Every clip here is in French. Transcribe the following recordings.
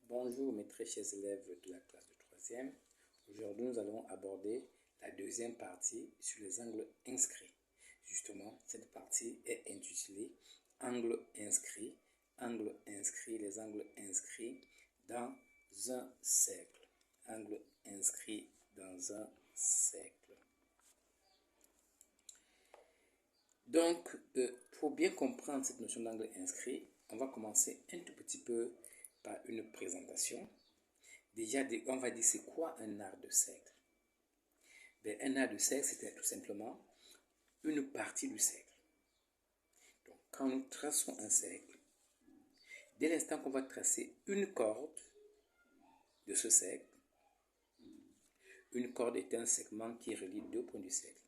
Bonjour mes très chers élèves de la classe de 3e. Aujourd'hui, nous allons aborder la deuxième partie sur les angles inscrits. Justement, cette partie est intitulée « Angles inscrits », les angles inscrits dans un cercle. Angles inscrits dans un cercle. Donc, pour bien comprendre cette notion d'angle inscrit, on va commencer un tout petit peu par une présentation. Déjà, on va dire c'est quoi un arc de cercle? Un arc de cercle, c'est tout simplement une partie du cercle. Donc, quand nous traçons un cercle, dès l'instant qu'on va tracer une corde de ce cercle, une corde est un segment qui relie deux points du cercle.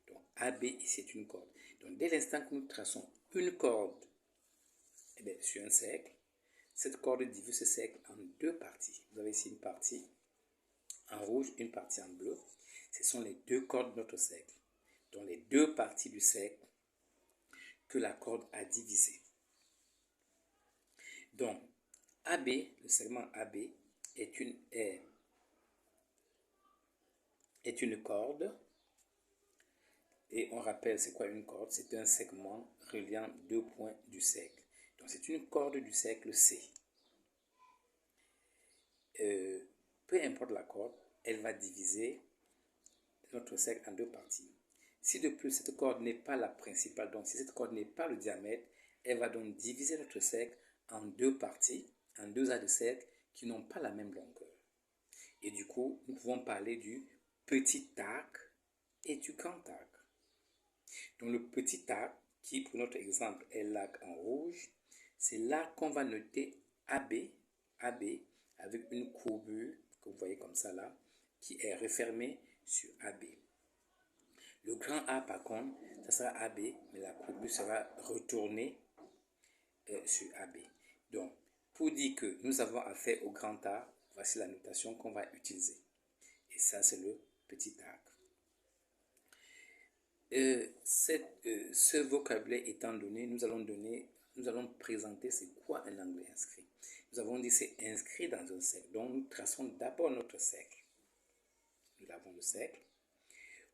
Donc, AB ici est une corde. Donc, dès l'instant que nous traçons une corde sur un cercle, cette corde divise ce cercle en deux parties. Vous avez ici une partie en rouge, une partie en bleu. Ce sont les deux cordes de notre cercle. Donc, les deux parties du cercle que la corde a divisées. Donc, AB, le segment AB, est une corde. Et on rappelle, c'est quoi une corde? C'est un segment reliant deux points du cercle. Donc, c'est une corde du cercle C. Peu importe la corde, elle va diviser notre cercle en deux parties. Si de plus cette corde n'est pas la principale, donc si cette corde n'est pas le diamètre, elle va donc diviser notre cercle en deux parties, en deux arcs de cercle qui n'ont pas la même longueur. Et du coup, nous pouvons parler du petit arc et du grand arc. Donc le petit arc, qui pour notre exemple est l'arc en rouge, c'est l'arc qu'on va noter AB avec une courbure que vous voyez comme ça là, qui est refermée sur AB. Le grand A par contre, ça sera AB, mais la courbure sera retournée sur AB. Donc, pour dire que nous avons affaire au grand A, voici la notation qu'on va utiliser. Et ça, c'est le petit arc. Ce vocabulaire étant donné, nous allons présenter c'est quoi un angle inscrit. Nous avons dit c'est inscrit dans un cercle. Donc, nous traçons d'abord notre cercle. Nous avons le cercle.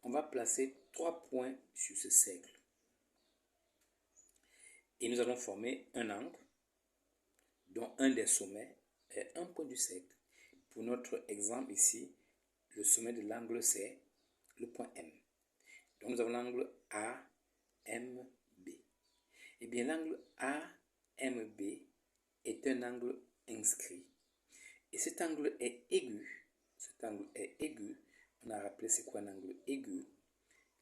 On va placer 3 points sur ce cercle. Et nous allons former un angle dont un des sommets est un point du cercle. Pour notre exemple ici, le sommet de l'angle c'est le point M. Donc nous avons l'angle AMB. Eh bien l'angle AMB est un angle inscrit. Et cet angle est aigu. On a rappelé c'est quoi un angle aigu.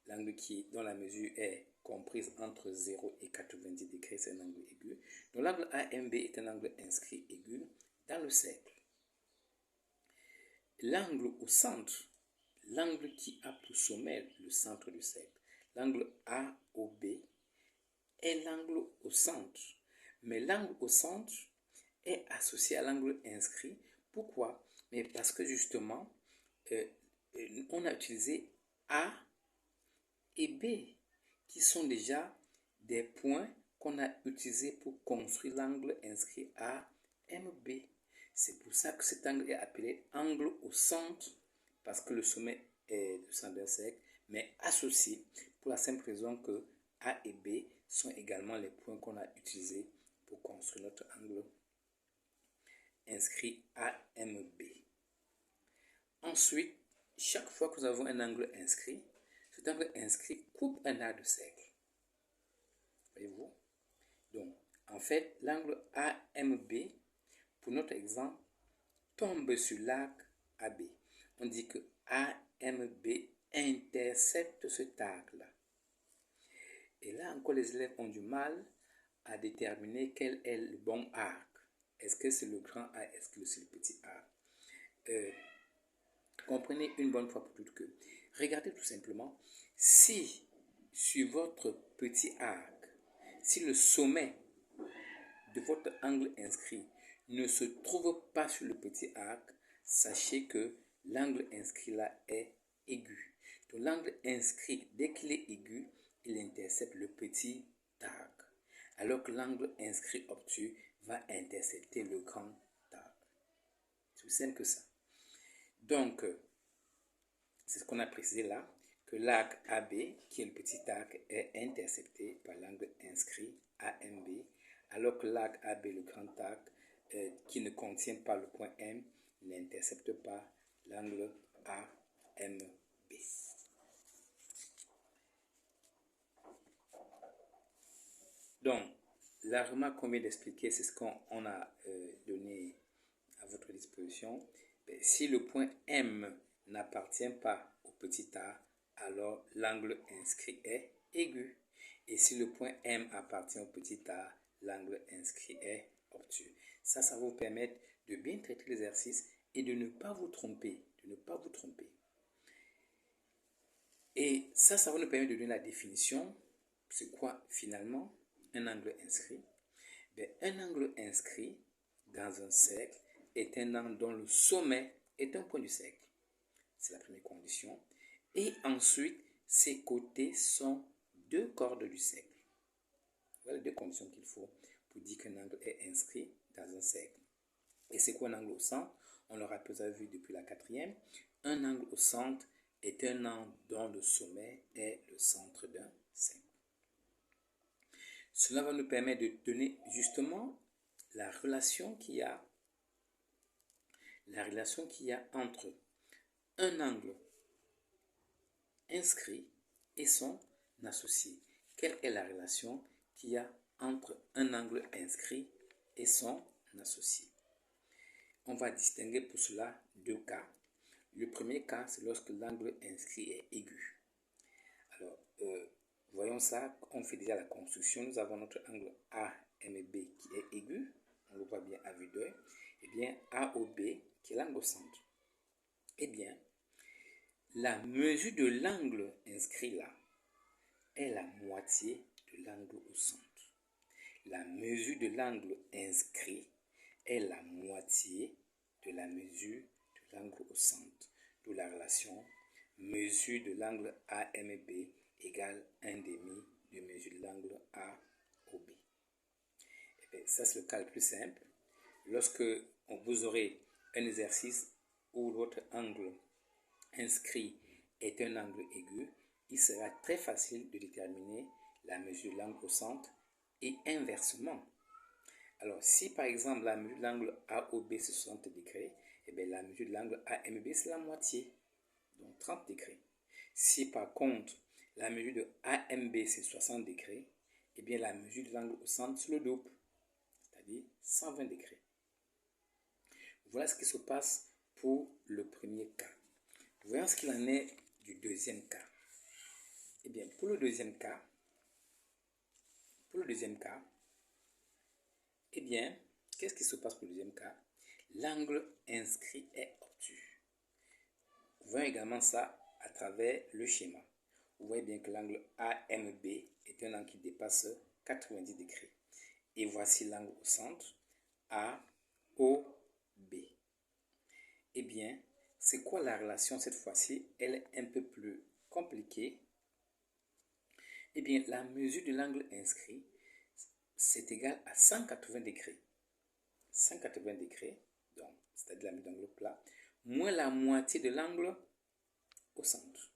L'angle dont la mesure est comprise entre 0 et 90 degrés, c'est un angle aigu. Donc l'angle AMB est un angle inscrit aigu dans le cercle. L'angle au centre, l'angle qui a pour sommet le centre du cercle, l'angle AOB est l'angle au centre. Mais l'angle au centre est associé à l'angle inscrit. Pourquoi? Mais parce que justement, on a utilisé A et B, qui sont déjà des points qu'on a utilisés pour construire l'angle inscrit AMB. C'est pour ça que cet angle est appelé angle au centre, parce que le sommet est le centre d'un cercle, mais associé pour la simple raison que A et B sont également les points qu'on a utilisés pour construire notre angle inscrit AMB. Ensuite, chaque fois que nous avons un angle inscrit, cet angle inscrit coupe un arc de cercle. Voyez-vous? Donc, en fait, l'angle AMB, pour notre exemple, tombe sur l'arc AB. On dit que AMB intercepte cet arc-là. Et là encore, les élèves ont du mal à déterminer quel est le bon arc. Est-ce que c'est le grand arc? Est-ce que c'est le petit arc? Comprenez une bonne fois pour toutes que, regardez tout simplement, si sur votre petit arc, si le sommet de votre angle inscrit ne se trouve pas sur le petit arc, sachez que l'angle inscrit là est aigu. Donc l'angle inscrit, dès qu'il est aigu, il intercepte le petit arc, alors que l'angle inscrit obtus va intercepter le grand arc. C'est aussi simple que ça. Donc, c'est ce qu'on a précisé là, que l'arc AB, qui est le petit arc, est intercepté par l'angle inscrit AMB, alors que l'arc AB, le grand arc, qui ne contient pas le point M, n'intercepte pas l'angle AMB. Donc, la remarque qu'on vient d'expliquer, c'est ce qu'on a donné à votre disposition. Si le point M n'appartient pas au petit a, alors l'angle inscrit est aigu. Et si le point M appartient au petit a, l'angle inscrit est obtus. Ça va vous permettre de bien traiter l'exercice et de ne pas vous tromper. Et ça va nous permettre de donner la définition. C'est quoi finalement un angle inscrit? Un angle inscrit dans un cercle est un angle dont le sommet est un point du cercle. C'est la première condition. Et ensuite, ses côtés sont deux cordes du cercle. Voilà les deux conditions qu'il faut pour dire qu'un angle est inscrit dans un cercle. Et c'est quoi un angle au centre? On l'aura déjà vu depuis la quatrième. Un angle au centre est un angle dont le sommet est le centre d'un cercle. Cela va nous permettre de donner justement la relation qu'il y a entre un angle inscrit et son associé. Quelle est la relation qu'il y a entre un angle inscrit et son associé? On va distinguer pour cela deux cas. Le premier cas, c'est lorsque l'angle inscrit est aigu. Alors, voyons ça, on fait déjà la construction. Nous avons notre angle AMB qui est aigu. On le voit bien à vue d'œil. Et bien, AOB qui est l'angle au centre. Eh bien, la mesure de l'angle inscrit là est la moitié de l'angle au centre. La mesure de l'angle inscrit est la moitié de la mesure de l'angle au centre. D'où la relation mesure de l'angle AMB égale 1/2 de mesure de l'angle AOB. Et bien, ça, c'est le cas le plus simple. Lorsque vous aurez un exercice où votre angle inscrit est un angle aigu, il sera très facile de déterminer la mesure de l'angle au centre et inversement. Alors, si par exemple la mesure de l'angle AOB c'est 60 degrés, et bien la mesure de l'angle AMB c'est la moitié, donc 30 degrés. Si par contre la mesure de AMB c'est 60 degrés, et bien la mesure de l'angle au centre c'est le double, c'est-à-dire 120 degrés. Voilà ce qui se passe pour le premier cas. Voyons ce qu'il en est du deuxième cas. Eh bien, pour le deuxième cas, eh bien, qu'est-ce qui se passe pour le deuxième cas? L'angle inscrit est obtus. Voyons également ça à travers le schéma. Vous voyez bien que l'angle AMB est un angle qui dépasse 90 degrés. Et voici l'angle au centre, AOB. Eh bien, c'est quoi la relation cette fois-ci? Elle est un peu plus compliquée. Eh bien, la mesure de l'angle inscrit, c'est égal à 180 degrés. 180 degrés, donc c'est-à-dire la mesure d'angle plat, moins la moitié de l'angle au centre.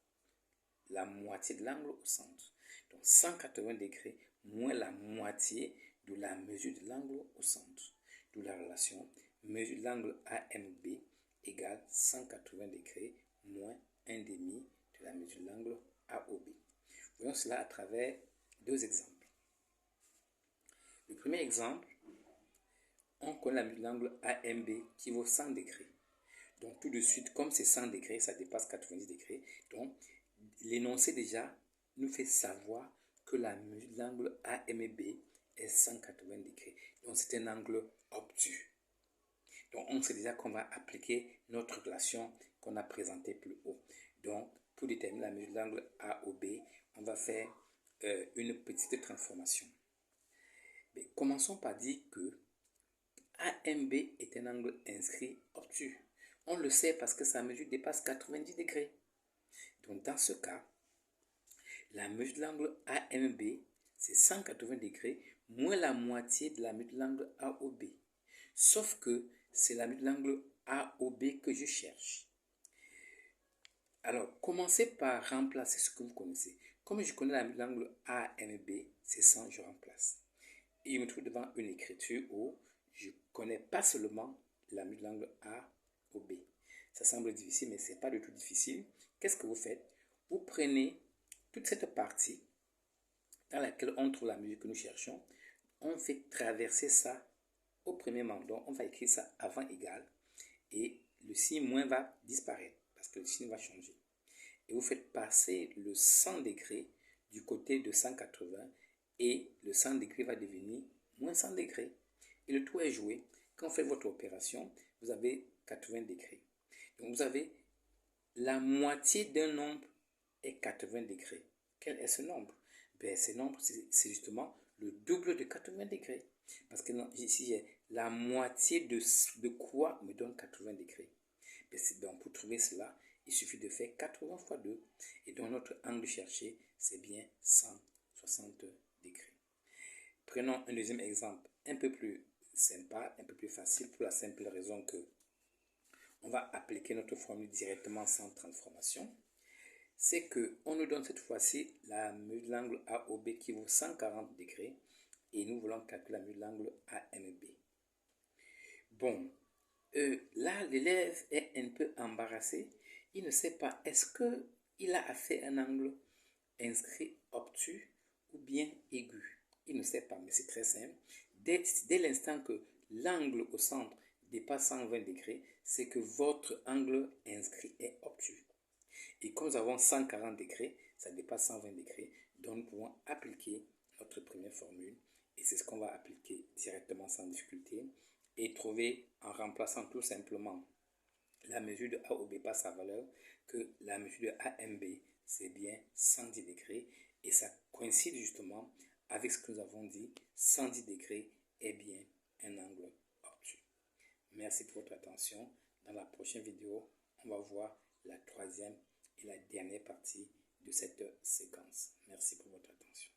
La moitié de l'angle au centre. Donc 180 degrés moins la moitié de la mesure de l'angle au centre. D'où la relation mesure de l'angle AMB égale 180 degrés moins 1/2 de la mesure de l'angle AOB. Voyons cela à travers deux exemples. Le premier exemple, on connaît la mesure de l'angle AMB qui vaut 100 degrés. Donc tout de suite, comme c'est 100 degrés, ça dépasse 90 degrés. Donc l'énoncé déjà nous fait savoir que la mesure de l'angle AMB est 180 degrés. Donc c'est un angle obtus. Donc on sait déjà qu'on va appliquer notre relation qu'on a présentée plus haut. Donc pour déterminer la mesure de l'angle AOB, on va faire une petite transformation. Mais commençons par dire que AMB est un angle inscrit obtus. On le sait parce que sa mesure dépasse 90 degrés. Donc dans ce cas, la mesure de l'angle AMB, c'est 180 degrés moins la moitié de la mesure de l'angle AOB. Sauf que c'est la mesure de l'angle AOB que je cherche. Alors, commencez par remplacer ce que vous connaissez. Comme je connais l'angle AMB, c'est 100, je remplace. Et je me trouve devant une écriture où je ne connais pas seulement la de l'angle AOB. Ça semble difficile, mais ce n'est pas du tout difficile. Qu'est-ce que vous faites? Vous prenez toute cette partie dans laquelle on trouve la mesure que nous cherchons. On fait traverser ça au premier membre. On va écrire ça avant égal. Et le signe moins va disparaître parce que le signe va changer. Et vous faites passer le 100 degrés du côté de 180 et le 100 degrés va devenir moins 100 degrés. Et le tout est joué. Quand vous faites votre opération, vous avez 80 degrés. Donc vous avez la moitié d'un nombre est 80 degrés. Quel est ce nombre? Ce nombre, c'est justement le double de 80 degrés. Parce que ici, j'ai la moitié de quoi me donne 80 degrés. Donc, pour trouver cela, il suffit de faire 80 fois 2. Et donc, notre angle cherché, c'est bien 160 degrés. Prenons un deuxième exemple un peu plus sympa, un peu plus facile, pour la simple raison que on va appliquer notre formule directement sans transformation. C'est qu'on nous donne cette fois-ci la mesure de l'angle AOB qui vaut 140 degrés et nous voulons calculer la mesure de l'angle AMB. Bon, là, l'élève est un peu embarrassé. Il ne sait pas, est-ce qu'il a fait un angle inscrit obtus ou bien aigu? Il ne sait pas, mais c'est très simple. Dès l'instant que l'angle au centre dépasse 120 degrés, c'est que votre angle inscrit est obtus. Et comme nous avons 140 degrés, ça dépasse 120 degrés, donc nous pouvons appliquer notre première formule. Et c'est ce qu'on va appliquer directement sans difficulté. Et trouver, en remplaçant tout simplement la mesure de AOB par sa valeur, que la mesure de AMB, c'est bien 110 degrés. Et ça coïncide justement avec ce que nous avons dit, 110 degrés est bien un angle obtus. Merci pour votre attention. Dans la prochaine vidéo, on va voir la troisième et la dernière partie de cette séquence. Merci pour votre attention.